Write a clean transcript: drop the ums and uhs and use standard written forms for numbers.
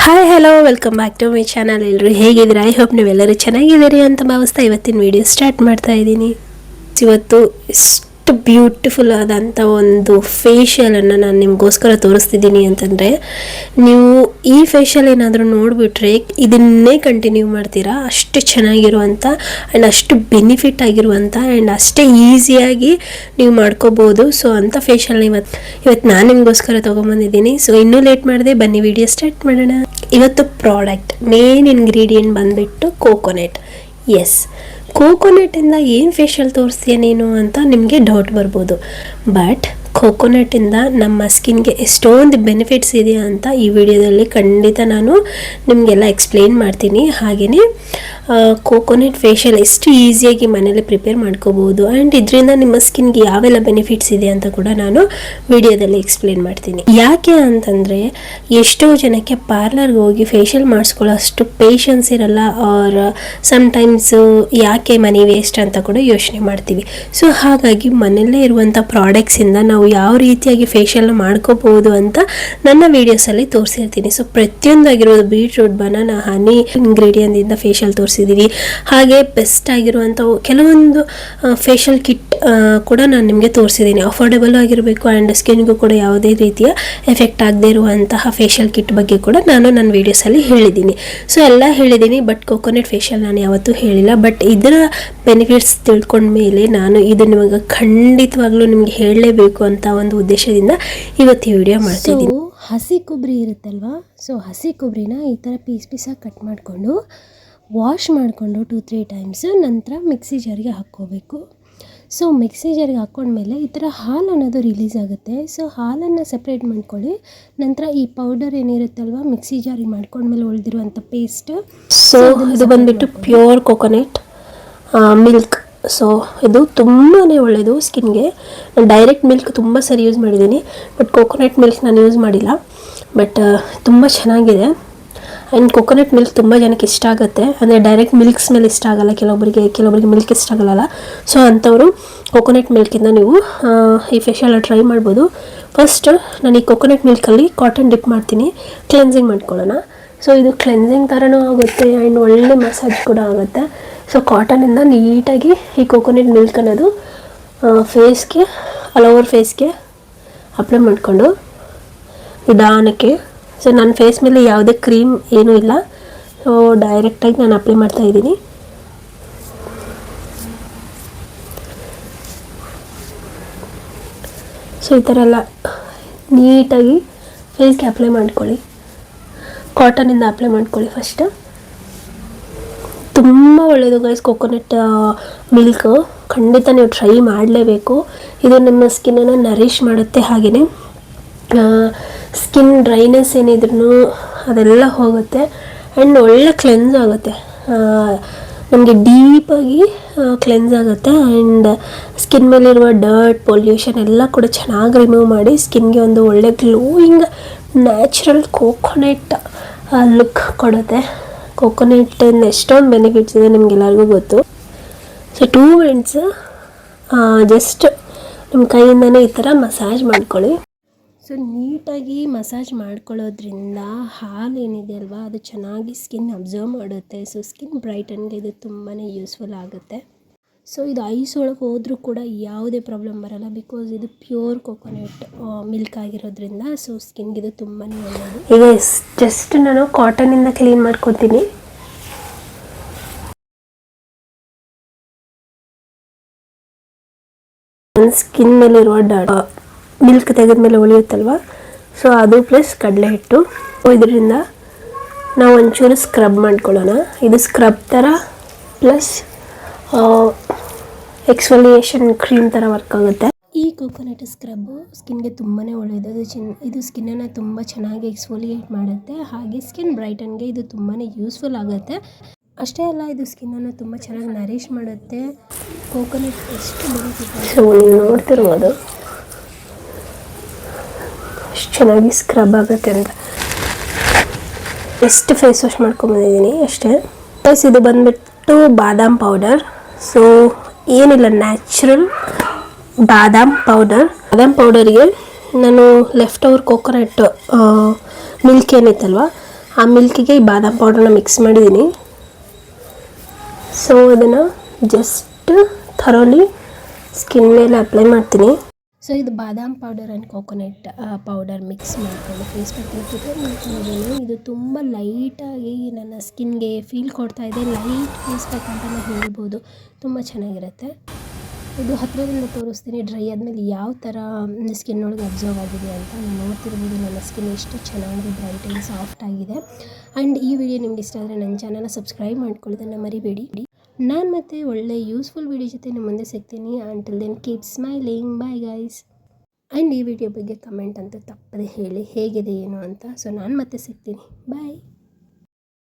Hi hello welcome back to my channel. ಎಲ್ಲರೂ ಹೇಗಿದ್ದೀರಾ? I hope ನೀವೆಲ್ಲರೂ ಚೆನ್ನಾಗಿದ್ದೀರಿ ಅಂತ ಭಾವಿಸ್ತಾ ಇವತ್ತಿನ ವಿಡಿಯೋ ಸ್ಟಾರ್ಟ್ ಮಾಡ್ತಾ ಇದ್ದೀನಿ. ಇವತ್ತು ಇಷ್ಟು ಬ್ಯೂಟಿಫುಲ್ ಆದಂಥ ಒಂದು ಫೇಶಿಯಲನ್ನು ನಾನು ನಿಮಗೋಸ್ಕರ ತೋರಿಸ್ತಿದ್ದೀನಿ ಅಂತಂದರೆ ನೀವು ಈ ಫೇಶಿಯಲ್ ಏನಾದರೂ ನೋಡಿಬಿಟ್ರೆ ಇದನ್ನೇ ಕಂಟಿನ್ಯೂ ಮಾಡ್ತೀರಾ. ಅಷ್ಟು ಚೆನ್ನಾಗಿರುವಂಥ ಆ್ಯಂಡ್ ಅಷ್ಟು ಬೆನಿಫಿಟ್ ಆಗಿರುವಂಥ ಆ್ಯಂಡ್ ಅಷ್ಟೇ ಈಸಿಯಾಗಿ ನೀವು ಮಾಡ್ಕೋಬೋದು. ಸೊ ಅಂಥ ಫೇಶಿಯಲ್ನ ಇವತ್ತು ನಾನು ನಿಮಗೋಸ್ಕರ ತೊಗೊಂಬಂದಿದ್ದೀನಿ. ಸೊ ಇನ್ನೂ ಲೇಟ್ ಮಾಡಿದೆ, ಬನ್ನಿ ವಿಡಿಯೋ ಸ್ಟಾರ್ಟ್ ಮಾಡೋಣ. ಇವತ್ತು ಪ್ರಾಡಕ್ಟ್ ಮೇನ್ ಇಂಗ್ರೀಡಿಯೆಂಟ್ ಬಂದುಬಿಟ್ಟು ಕೋಕೋನಟ್. ಎಸ್, ಕೋಕೋನಟ್ಟಿಂದ ಏನು ಫೇಶಿಯಲ್ ತೋರಿಸ್ತೀಯ ನೀನು ಅಂತ ನಿಮಗೆ ಡೌಟ್ ಬರ್ಬೋದು. ಬಟ್ ಕೋಕೋನಟ್ಟಿಂದ ನಮ್ಮ ಸ್ಕಿನ್ಗೆ ಎಷ್ಟೊಂದು ಬೆನಿಫಿಟ್ಸ್ ಇದೆ ಅಂತ ಈ ವಿಡಿಯೋದಲ್ಲಿ ಖಂಡಿತ ನಾನು ನಿಮಗೆಲ್ಲ ಎಕ್ಸ್ಪ್ಲೇನ್ ಮಾಡ್ತೀನಿ. ಹಾಗೆಯೇ ಕೋಕೋನಟ್ ಫೇಶಿಯಲ್ ಎಷ್ಟು ಈಸಿಯಾಗಿ ಮನೇಲಿ ಪ್ರಿಪೇರ್ ಮಾಡ್ಕೋಬೋದು ಆ್ಯಂಡ್ ಇದರಿಂದ ನಿಮ್ಮ ಸ್ಕಿನ್ಗೆ ಯಾವೆಲ್ಲ ಬೆನಿಫಿಟ್ಸ್ ಇದೆ ಅಂತ ಕೂಡ ನಾನು ವಿಡಿಯೋದಲ್ಲಿ ಎಕ್ಸ್ಪ್ಲೇನ್ ಮಾಡ್ತೀನಿ. ಯಾಕೆ ಅಂತಂದರೆ ಎಷ್ಟೋ ಜನಕ್ಕೆ ಪಾರ್ಲರ್ಗೆ ಹೋಗಿ ಫೇಶಿಯಲ್ ಮಾಡಿಸ್ಕೊಳ್ಳೋ ಅಷ್ಟು ಪೇಷನ್ಸ್ ಇರಲ್ಲ, ಆರ್ ಸಮ್ಟೈಮ್ಸು ಯಾಕೆ ಮನಿ ವೇಸ್ಟ್ ಅಂತ ಕೂಡ ಯೋಚನೆ ಮಾಡ್ತೀವಿ. ಸೊ ಹಾಗಾಗಿ ಮನೆಯಲ್ಲೇ ಇರುವಂಥ ಪ್ರಾಡಕ್ಟ್ಸಿಂದ ನಾವು ಯಾವ ರೀತಿಯಾಗಿ ಫೇಶಿಯಲ್ನ ಮಾಡ್ಕೋಬೋದು ಅಂತ ನನ್ನ ವೀಡಿಯೋಸಲ್ಲಿ ತೋರಿಸಿರ್ತೀನಿ. ಸೊ ಪ್ರತಿಯೊಂದು ಆಗಿರೋದು ಬೀಟ್ರೂಟ್, ಬನಾನಾ, ಹನಿ ಇಂಗ್ರೀಡಿಯೆಂಟಿಂದ ಫೇಶಿಯಲ್ ತೋರಿಸಿದ್ದೀವಿ. ಹಾಗೆ ಬೆಸ್ಟ್ ಆಗಿರುವಂಥ ಕೆಲವೊಂದು ಫೇಶಿಯಲ್ ಕಿಟ್ ಕೂಡ ನಾನು ನಿಮಗೆ ತೋರಿಸಿದ್ದೀನಿ. ಅಫೋರ್ಡೆಬಲ್ ಆಗಿರಬೇಕು ಆ್ಯಂಡ್ ಸ್ಕಿನ್ಗೂ ಕೂಡ ಯಾವುದೇ ರೀತಿಯ ಎಫೆಕ್ಟ್ ಆಗದೇ ಇರುವಂತಹ ಫೇಶಿಯಲ್ ಕಿಟ್ ಬಗ್ಗೆ ಕೂಡ ನಾನು ನನ್ನ ವೀಡಿಯೋಸಲ್ಲಿ ಹೇಳಿದ್ದೀನಿ. ಸೊ ಎಲ್ಲ ಹೇಳಿದ್ದೀನಿ, ಬಟ್ ಕೋಕೋನಟ್ ಫೇಶಿಯಲ್ ನಾನು ಯಾವತ್ತೂ ಹೇಳಿಲ್ಲ. ಬಟ್ ಇದರ ಬೆನಿಫಿಟ್ಸ್ ತಿಳ್ಕೊಂಡ ಮೇಲೆ ನಾನು ಇದು ನಿಮಗೆ ಖಂಡಿತವಾಗ್ಲೂ ನಿಮಗೆ ಹೇಳಲೇಬೇಕು ಅಂತ ಒಂದು ಉದ್ದೇಶದಿಂದ ಇವತ್ತು ಈ ವಿಡಿಯೋ ಮಾಡ್ತಿದ್ದೀನಿ. ಹಸಿ ಕೊಬ್ಬರಿ ಇರುತ್ತಲ್ವ, ಸೊ ಹಸಿ ಕೊಬ್ಬರಿನ ಈ ಥರ ಪೀಸಾಗಿ ಕಟ್ ಮಾಡಿಕೊಂಡು ವಾಶ್ ಮಾಡಿಕೊಂಡು 2-3 ಟೈಮ್ಸ್ ನಂತರ ಮಿಕ್ಸಿ ಜಾರಿಗೆ ಹಾಕ್ಕೋಬೇಕು. ಸೊ ಮಿಕ್ಸಿ ಜಾರಿಗೆ ಹಾಕ್ಕೊಂಡ್ಮೇಲೆ ಈ ಥರ ಹಾಲು ಅನ್ನೋದು ರಿಲೀಸ್ ಆಗುತ್ತೆ. ಸೊ ಹಾಲನ್ನು ಸಪ್ರೇಟ್ ಮಾಡ್ಕೊಳ್ಳಿ. ನಂತರ ಈ ಪೌಡರ್ ಏನಿರುತ್ತಲ್ವ ಮಿಕ್ಸಿ ಜಾರಿಗೆ ಮಾಡ್ಕೊಂಡ್ಮೇಲೆ ಉಳಿದಿರುವಂಥ ಪೇಸ್ಟ್, ಸೊ ಇದು ಬಂದುಬಿಟ್ಟು ಪ್ಯೂರ್ ಕೋಕೋನಟ್ ಮಿಲ್ಕ್. ಸೊ ಇದು ತುಂಬಾ ಒಳ್ಳೆಯದು ಸ್ಕಿನ್ಗೆ. ನಾನು ಡೈರೆಕ್ಟ್ ಮಿಲ್ಕ್ ತುಂಬ ಸರಿ ಯೂಸ್ ಮಾಡಿದ್ದೀನಿ, ಬಟ್ ಕೋಕೋನಟ್ ಮಿಲ್ಕ್ ನಾನು ಯೂಸ್ ಮಾಡಿಲ್ಲ. ಬಟ್ ತುಂಬ ಚೆನ್ನಾಗಿದೆ ಆ್ಯಂಡ್ ಕೋಕೋನಟ್ ಮಿಲ್ಕ್ ತುಂಬ ಜನಕ್ಕೆ ಇಷ್ಟ ಆಗುತ್ತೆ. ಅಂದರೆ ಡೈರೆಕ್ಟ್ ಮಿಲ್ಕ್ ಸ್ಮೆಲ್ ಇಷ್ಟ ಆಗೋಲ್ಲ ಕೆಲವೊಬ್ಬರಿಗೆ ಮಿಲ್ಕ್ ಇಷ್ಟ ಆಗಲ್ಲ. ಸೊ ಅಂಥವರು ಕೋಕೋನಟ್ ಮಿಲ್ಕಿಂದ ನೀವು ಈ ಫೇಶಿಯಲ್ ಟ್ರೈ ಮಾಡ್ಬೋದು. ಫಸ್ಟ್ ನಾನು ಈ ಕೋಕೋನಟ್ ಮಿಲ್ಕಲ್ಲಿ ಕಾಟನ್ ಡಿಪ್ ಮಾಡ್ತೀನಿ, ಕ್ಲೆನ್ಸಿಂಗ್ ಮಾಡ್ಕೊಳ್ಳೋಣ. ಸೊ ಇದು ಕ್ಲೆನ್ಸಿಂಗ್ ಥರನೂ ಆಗುತ್ತೆ ಆ್ಯಂಡ್ ಒಳ್ಳೆ ಮಸಾಜ್ ಕೂಡ ಆಗುತ್ತೆ. ಸೊ ಕಾಟನಿಂದ ನೀಟಾಗಿ ಈ ಕೋಕೋನಟ್ ಮಿಲ್ಕ್ ಅನ್ನೋದು ಫೇಸ್ಗೆ ಆಲ್ ಓವರ್ ಫೇಸ್ಗೆ ಅಪ್ಲೈ ಮಾಡಿಕೊಂಡು ನಿಧಾನಕ್ಕೆ. ಸೊ ನನ್ನ ಫೇಸ್ ಮೇಲೆ ಯಾವುದೇ ಕ್ರೀಮ್ ಏನೂ ಇಲ್ಲ, ಸೊ ಡೈರೆಕ್ಟಾಗಿ ನಾನು ಅಪ್ಲೈ ಮಾಡ್ತಾಯಿದ್ದೀನಿ. ಸೊ ಈ ಥರ ಎಲ್ಲ ನೀಟಾಗಿ ಫೇಸ್ಗೆ ಅಪ್ಲೈ ಮಾಡ್ಕೊಳ್ಳಿ. ಕಾಟನಿಂದ ಅಪ್ಲೈ ಮಾಡ್ಕೊಳ್ಳಿ ಫಸ್ಟ್. ತುಂಬ ಒಳ್ಳೆಯದು ಗೈಸ್ ಕೋಕೋನಟ್ ಮಿಲ್ಕ್, ಖಂಡಿತ ನೀವು ಟ್ರೈ ಮಾಡಲೇಬೇಕು. ಇದು ನಿಮ್ಮ ಸ್ಕಿನ್ನನ್ನು ನರಿಷ್ ಮಾಡುತ್ತೆ. ಹಾಗೆಯೇ ಸ್ಕಿನ್ ಡ್ರೈನೆಸ್ ಏನಿದ್ರೂ ಅದೆಲ್ಲ ಹೋಗುತ್ತೆ ಆ್ಯಂಡ್ ಒಳ್ಳೆ ಕ್ಲೆನ್ಸ್ ಆಗುತ್ತೆ. ನಮಗೆ ಡೀಪಾಗಿ ಕ್ಲೆನ್ಸ್ ಆಗುತ್ತೆ ಆ್ಯಂಡ್ ಸ್ಕಿನ್ ಮೇಲಿರುವ ಡರ್ಟ್, ಪೊಲ್ಯೂಷನ್ ಎಲ್ಲ ಕೂಡ ಚೆನ್ನಾಗಿ ರಿಮೂವ್ ಮಾಡಿ ಸ್ಕಿನ್ಗೆ ಒಂದು ಒಳ್ಳೆ ಗ್ಲೋಯಿಂಗ್ ನ್ಯಾಚುರಲ್ ಕೋಕೋನಟ್ ಲುಕ್ ಕೊಡುತ್ತೆ. ಕೋಕೋನಟ್ಟಿಂದ ಎಷ್ಟೊಂದು ಬೆನಿಫಿಟ್ಸ್ ಇದೆ ನಿಮಗೆಲ್ಲರಿಗೂ ಗೊತ್ತು. ಸೊ 2 ಮಿನಿಟ್ಸ್ ಜಸ್ಟ್ ನಿಮ್ಮ ಕೈಯಿಂದನೇ ಈ ಥರ ಮಸಾಜ್ ಮಾಡ್ಕೊಳ್ಳಿ. ಸೊ ನೀಟಾಗಿ ಮಸಾಜ್ ಮಾಡ್ಕೊಳ್ಳೋದ್ರಿಂದ ಹಾಲು ಏನಿದೆ ಅಲ್ವಾ ಅದು ಚೆನ್ನಾಗಿ ಸ್ಕಿನ್ ಅಬ್ಸರ್ವ್ ಮಾಡುತ್ತೆ. ಸೊ ಸ್ಕಿನ್ ಬ್ರೈಟನ್ಗೆ ಇದು ತುಂಬಾ ಯೂಸ್ಫುಲ್ ಆಗುತ್ತೆ. ಸೊ ಇದು ಐಸ್ ಒಳಗೆ ಹೋದರೂ ಕೂಡ ಯಾವುದೇ ಪ್ರಾಬ್ಲಮ್ ಬರೋಲ್ಲ, ಬಿಕಾಸ್ ಇದು ಪ್ಯೂರ್ ಕೋಕೋನಟ್ ಮಿಲ್ಕ್ ಆಗಿರೋದ್ರಿಂದ. ಸೊ ಸ್ಕಿನ್ಗೆ ಇದು ತುಂಬಾ ಒಳ್ಳೆಯದು. ಈಗ ಜಸ್ಟ್ ನಾನು ಕಾಟನಿಂದ ಕ್ಲೀನ್ ಮಾಡ್ಕೊತೀನಿ. ಸ್ಕಿನ್ ಮೇಲಿರುವ ಮಿಲ್ಕ್ ತೆಗೆದ್ಮೇಲೆ ಉಳಿಯುತ್ತಲ್ವ, ಸೊ ಅದು ಪ್ಲಸ್ ಕಡಲೆ ಹಿಟ್ಟು. ಇದರಿಂದ ನಾವು ಒಂಚೂರು ಸ್ಕ್ರಬ್ ಮಾಡ್ಕೊಳ್ಳೋಣ. ಇದು ಸ್ಕ್ರಬ್ ಥರ ಪ್ಲಸ್ ಎಕ್ಸ್ಫೋಲಿಯೇಷನ್ ಕ್ರೀಮ್ ಥರ ವರ್ಕ್ ಆಗುತ್ತೆ. ಈ ಕೋಕೋನಟ್ ಸ್ಕ್ರಬ್ಬು ಸ್ಕಿನ್ಗೆ ತುಂಬಾ ಒಳ್ಳೆಯದು. ಇದು ಸ್ಕಿನ್ನನ್ನು ತುಂಬ ಚೆನ್ನಾಗಿ ಎಕ್ಸ್ಫೋಲಿಯೇಟ್ ಮಾಡುತ್ತೆ. ಹಾಗೆ ಸ್ಕಿನ್ ಬ್ರೈಟನ್ಗೆ ಇದು ತುಂಬಾ ಯೂಸ್ಫುಲ್ ಆಗುತ್ತೆ. ಅಷ್ಟೇ ಅಲ್ಲ, ಇದು ಸ್ಕಿನ್ನನ್ನು ತುಂಬ ಚೆನ್ನಾಗಿ ನರಿಷ್ ಮಾಡುತ್ತೆ. ಕೋಕೋನಟ್ ಎಷ್ಟು ಬೆನಿಫಿಟ್. ಸೊ ನೀವು ನೋಡ್ತಿರ್ಬೋದು ಎಷ್ಟು ಚೆನ್ನಾಗಿ ಸ್ಕ್ರಬ್ ಆಗುತ್ತೆ ಅಂತ. ಎಷ್ಟು ಫೇಸ್ ವಾಶ್ ಮಾಡ್ಕೊಂಬಂದಿದ್ದೀನಿ ಅಷ್ಟೇ. ಪ್ಲಸ್ ಇದು ಬಂದುಬಿಟ್ಟು ಬಾದಾಮ್ ಪೌಡರ್. ಸೊ ಏನಿಲ್ಲ, ನ್ಯಾಚುರಲ್ ಬಾದಾಮ್ ಪೌಡರ್ಗೆ ನಾನು ಲೆಫ್ಟ್ ಓವರ್ ಕೋಕೋನಟ್ ಮಿಲ್ಕ್ ಏನಿತ್ತಲ್ವ ಆ ಮಿಲ್ಕಿಗೆ ಈ ಬಾದಾಮ್ ಪೌಡರ್ನ ಮಿಕ್ಸ್ ಮಾಡಿದ್ದೀನಿ. ಸೊ ಅದನ್ನು ಜಸ್ಟ್ ಥರೋಲಿ ಸ್ಕಿನ್ ಮೇಲೆ ಅಪ್ಲೈ ಮಾಡ್ತೀನಿ. ಸೊ ಇದು ಬಾದಾಮ್ powder and coconut powder mix ಮಾಡಿಕೊಂಡು ಫೇಸ್ ಪ್ಯಾಕ್ನ ಪ್ರಿಪೇರ್ ಮಾಡ್ಕೊಂಡಿದ್ದೀನಿ. ಇದು ತುಂಬ ಲೈಟಾಗಿ ನನ್ನ ಸ್ಕಿನ್ಗೆ ಫೀಲ್ ಕೊಡ್ತಾ ಇದೆ. ಲೈಟ್ ಫೇಸ್ ಪ್ಯಾಕ್ ಅಂತಲೇ ಹೇಳ್ಬೋದು. ತುಂಬ ಚೆನ್ನಾಗಿರುತ್ತೆ. ಇದು ಹತ್ತಿರದಿಂದ ತೋರಿಸ್ತೀನಿ ಡ್ರೈ ಆದಮೇಲೆ ಯಾವ ಥರ ಸ್ಕಿನ್ ಒಳಗೆ ಅಬ್ಸರ್ವ್ ಆಗಿದೆ ಅಂತ. ನೀವು ನೋಡ್ತಿರ್ಬೋದು ನನ್ನ ಸ್ಕಿನ್ ಎಷ್ಟು ಚೆನ್ನಾಗಿ ಬ್ರೈಟ್ ಆ್ಯಂಡ್ ಸಾಫ್ಟ್ ಆಗಿದೆ. ಆ್ಯಂಡ್ ಈ ವಿಡಿಯೋ ನಿಮ್ಗೆ ಇಷ್ಟ ಆದರೆ ನನ್ನ ಚಾನಲ್ನ ಸಬ್ಸ್ಕ್ರೈಬ್ ಮಾಡ್ಕೊಳ್ಳೋದನ್ನು ಮರಿಬೇಡಿ. ನಾನು ಮತ್ತೆ ಒಳ್ಳೆ ಯೂಸ್ಫುಲ್ ವಿಡಿಯೋ ಜೊತೆ ನಿಮ್ಮ ಮುಂದೆ ಸಿಗ್ತೀನಿ. Until then keep smiling. Bye guys. And ಈ ವಿಡಿಯೋ ಬಗ್ಗೆ ಕಮೆಂಟ್ ಅಂತ ತಪ್ಪದೆ ಹೇಳಿ ಹೇಗಿದೆ ಏನು ಅಂತ. ಸೊ ನಾನು ಮತ್ತೆ ಸಿಗ್ತೀನಿ. ಬಾಯ್.